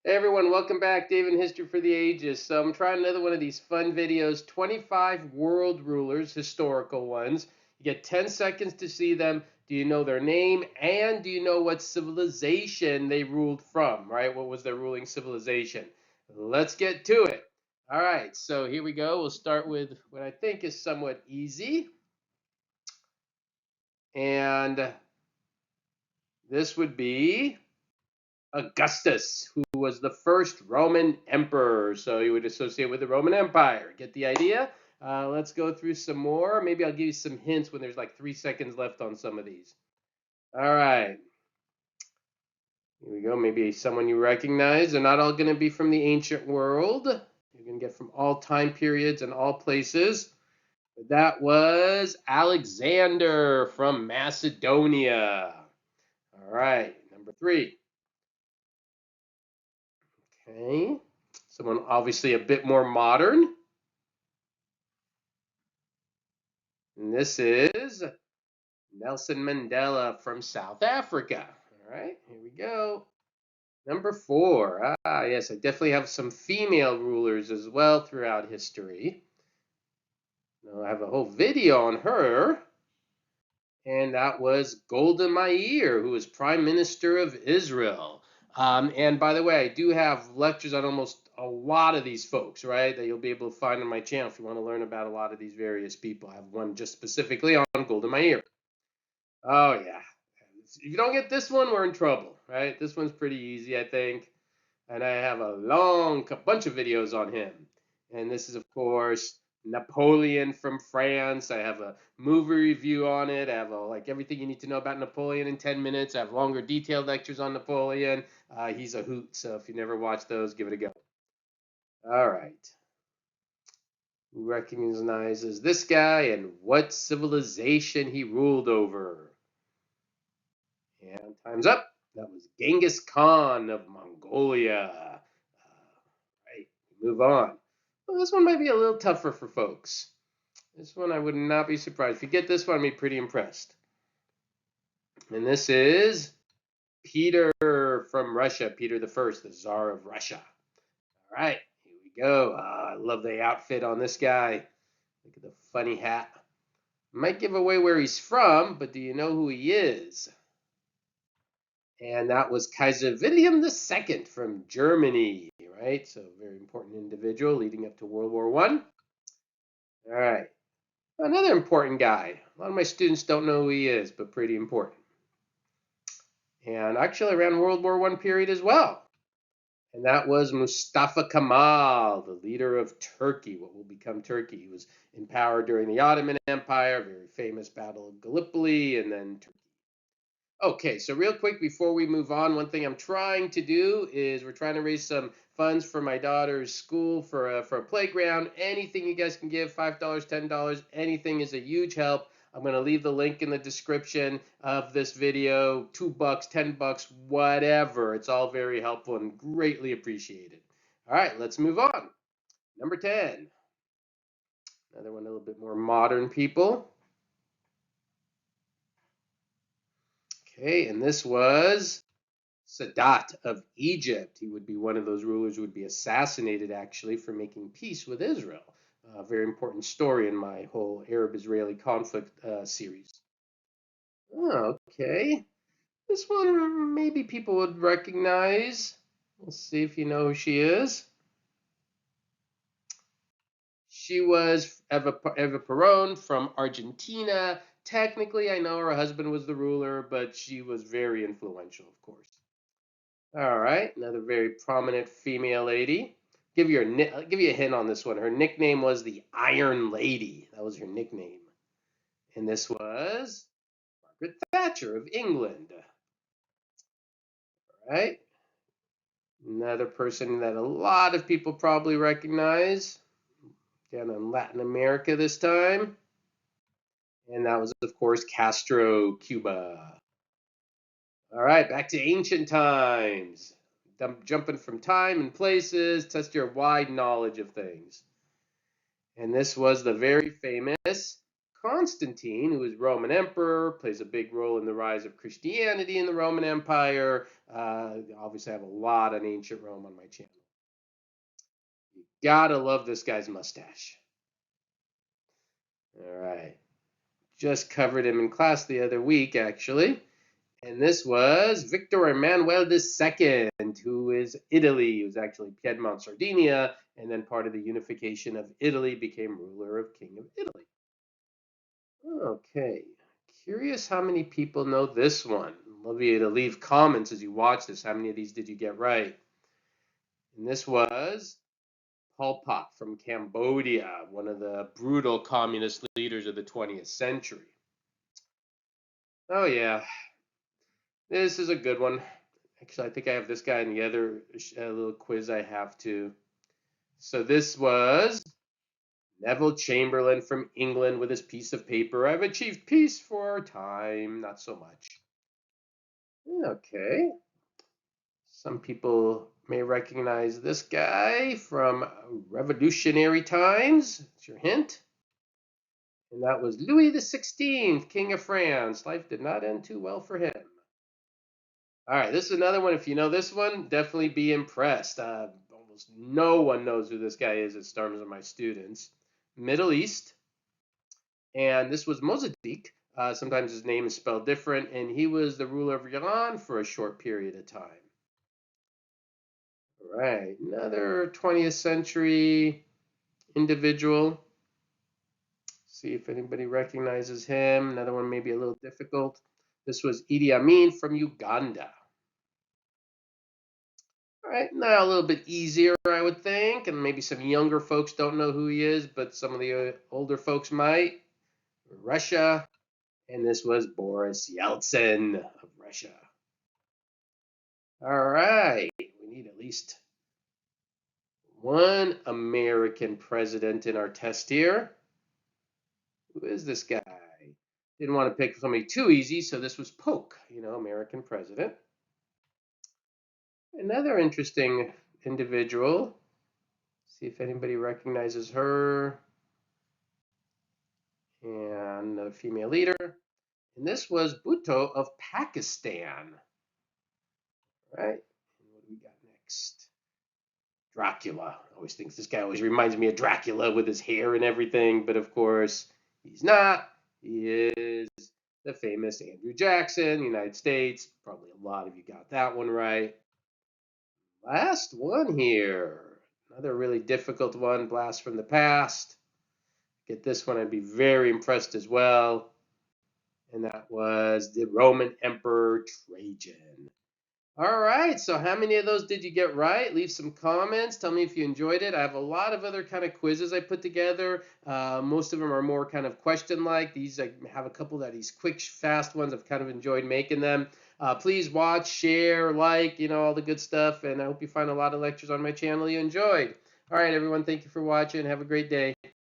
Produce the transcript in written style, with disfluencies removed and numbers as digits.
Hey everyone, welcome back. Dave in History for the Ages. So I'm trying another one of these fun videos, 25 world rulers, historical ones. You get 10 seconds to see them. Do you know their name? And do you know what civilization they ruled from, right? What was their ruling civilization? Let's get to it. All right, so here we go. We'll start with what I think is somewhat easy. And this would be Augustus, who was the first Roman emperor. So you would associate with the Roman Empire. Get the idea? Let's go through some more. Maybe I'll give you some hints when there's like 3 seconds left on some of these. All right. Here we go. Maybe someone you recognize. They're not all going to be from the ancient world. You're going to get from all time periods and all places. That was Alexander from Macedonia. All right. Number 3. Okay. Someone obviously a bit more modern. And this is Nelson Mandela from South Africa. All right, here we go. Number 4. Yes, I definitely have some female rulers as well throughout history. Now, I have a whole video on her. And that was Golda Meir, who was Prime Minister of Israel. And by the way, I do have lectures on almost a lot of these folks, right, that you'll be able to find on my channel if you want to learn about a lot of these various people. I have one just specifically on Golda Meir. Oh, yeah. If you don't get this one, we're in trouble, right? This one's pretty easy, I think. And I have a bunch of videos on him. And this is, of course, Napoleon from France. I have a movie review on it. I have like everything you need to know about Napoleon in 10 minutes. I have longer detailed lectures on Napoleon. He's a hoot, so if you never watched those, give it a go. All right. Who recognizes this guy and what civilization he ruled over? And time's up. That was Genghis Khan of Mongolia. Right, move on. Well, this one might be a little tougher for folks. This one I would not be surprised. If you get this one, I'd be pretty impressed. And this is Peter from Russia, Peter the First, the Tsar of Russia. All right, here we go. I love the outfit on this guy. Look at the funny hat. Might give away where he's from, but do you know who he is? And that was Kaiser William II from Germany, right? So very important individual leading up to World War I. All right. Another important guy. A lot of my students don't know who he is, but pretty important. And actually around World War I period as well. And that was Mustafa Kemal, the leader of Turkey, what will become Turkey. He was in power during the Ottoman Empire, very famous Battle of Gallipoli, and then Turkey. Okay, so real quick before we move on, one thing I'm trying to do is we're trying to raise some funds for my daughter's school for a playground. Anything you guys can give, $5, $10, anything is a huge help. I'm going to leave the link in the description of this video, $2, $10, whatever. It's all very helpful and greatly appreciated. All right, let's move on. Number 10. Another one a little bit more modern people. Okay, and this was Sadat of Egypt. He would be one of those rulers who would be assassinated actually for making peace with Israel. A very important story in my whole Arab-Israeli conflict series. Oh, okay. This one maybe people would recognize. Let's see if you know who she is. She was Eva Perón from Argentina. Technically, I know her husband was the ruler, but she was very influential, of course. All right, another very prominent female lady. I'll give you a hint on this one. Her nickname was the Iron Lady. That was her nickname. And this was Margaret Thatcher of England. All right. Another person that a lot of people probably recognize. Down in Latin America this time. And that was, of course, Castro, Cuba. All right, back to ancient times. Jumping from time and places, test your wide knowledge of things. And this was the very famous Constantine, who is Roman emperor, plays a big role in the rise of Christianity in the Roman Empire. Obviously, I have a lot on ancient Rome on my channel. You gotta love this guy's mustache. All right. Just covered him in class the other week, actually. And this was Victor Emmanuel II, who is Italy. He was actually Piedmont, Sardinia, and then part of the unification of Italy, became ruler of King of Italy. Okay, curious how many people know this one. Love you to leave comments as you watch this. How many of these did you get right? And this was Pol Pot from Cambodia, one of the brutal communist leaders of the 20th century. Oh, yeah, this is a good one. Actually, I think I have this guy in the other little quiz I have too. So this was Neville Chamberlain from England with his piece of paper. I've achieved peace for time, not so much. Okay. Some people may recognize this guy from revolutionary times. That's your hint. And that was Louis XVI, King of France. Life did not end too well for him. All right, this is another one. If you know this one, definitely be impressed. Almost no one knows who this guy is at terms of my students. Middle East. And this was Mossadegh. Sometimes his name is spelled different. And he was the ruler of Iran for a short period of time. All right, another 20th century individual. See if anybody recognizes him. Another one may be a little difficult. This was Idi Amin from Uganda. All right, now a little bit easier, I would think, and maybe some younger folks don't know who he is, but some of the older folks might. Russia, and this was Boris Yeltsin of Russia. All right, we need at least one American president in our test here. Who is this guy? Didn't want to pick somebody too easy, so this was Polk, American president. Another interesting individual. See if anybody recognizes her. And a female leader. And this was Bhutto of Pakistan. Right? And what do we got next? Dracula. I always think this guy always reminds me of Dracula with his hair and everything, but of course, he's not. He is the famous Andrew Jackson, United States. Probably a lot of you got that one right. Last one here. Another really difficult one, Blast from the Past. Get this one, I'd be very impressed as well. And that was the Roman Emperor Trajan. All right, so how many of those did you get right? Leave some comments. Tell me if you enjoyed it. I have a lot of other kind of quizzes I put together. Most of them are more kind of question-like. These, I have a couple of these quick, fast ones. I've kind of enjoyed making them. Please watch, share, like, all the good stuff. And I hope you find a lot of lectures on my channel you enjoyed. All right, everyone, thank you for watching. Have a great day.